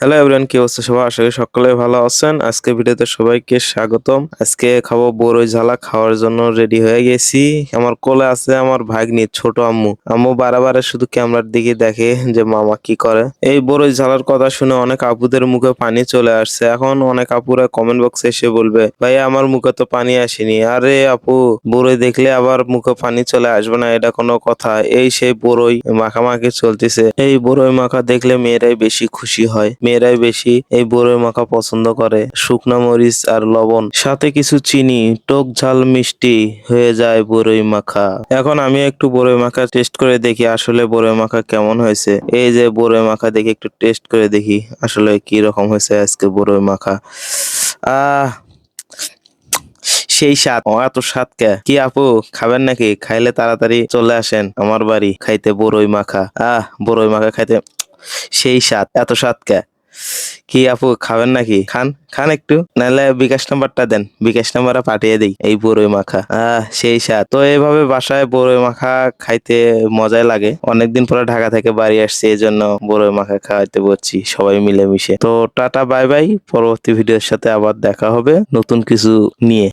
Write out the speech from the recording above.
Hello everyone, কি অবস্থা সবার? আশা করি সকলে ভালো আছেন। আজকে ভিডিওতে সবাইকে স্বাগতম। আজকে খাবো বরই ঝালা, খাওয়ার জন্য রেডি হয়ে গেছি। আমার কোলে আছে আমার ভাগ্নি ছোট আম্মু। আম্মু বারে শুধু ক্যামেরার দিকে দেখে যে মামা কি করে। এই বরই ঝালার কথা শুনে অনেক আপুদের মুখে পানি চলে আসছে। এখন অনেক আপুরা কমেন্ট বক্সে এসে বলবে, ভাই আমার মুখে তো পানি আসেনি। আরে আপু, বরই দেখলে আবার মুখে পানি চলে আসবে না, এটা কোনো কথা? এই সেই বরই মাখামাখি চলতেছে। এই বরই মাখা দেখলে মেয়েরাই বেশি খুশি হয়, মেয়েরাই বেশি এই বরই মাখা পছন্দ করে। শুকনা মরিচ আর লবণ, সাথে কিছু চিনি, টক ঝাল মিষ্টি হয়ে যায় বরই মাখা। এখন আমি একটু বরই মাখা টেস্ট করে দেখি আসলে বরই মাখা কেমন হয়েছে। এই যে বরই মাখা, দেখি একটু টেস্ট করে দেখি আসলে কি রকম হয়েছে আজকে বরই মাখা। আহ সেই স্বাদ। এত স্বাদ কে? কি আপু, খাবেন নাকি? খাইলে তাড়াতাড়ি চলে আসেন আমার বাড়ি খাইতে বরই মাখা। বরই মাখা খাইতে সেই স্বাদ। এত স্বাদ কে? কি আপু, খাবেন নাকি? খান খান একটু, নাহলে বিকাশ নাম্বারটা দেন, বিকাশ নাম্বারে পাঠিয়ে দিই এই বরই মাখা। সেই স্বাদ। তো এইভাবে বাসায় বরই মাখা খাইতে মজাই লাগে। অনেকদিন পরে ঢাকা থেকে বাড়ি আসছি, এই জন্য বরই মাখা খাইতে বলছি সবাই মিলেমিশে। তো টাটা বাই বাই, পরবর্তী ভিডিওর সাথে আবার দেখা হবে নতুন কিছু নিয়ে।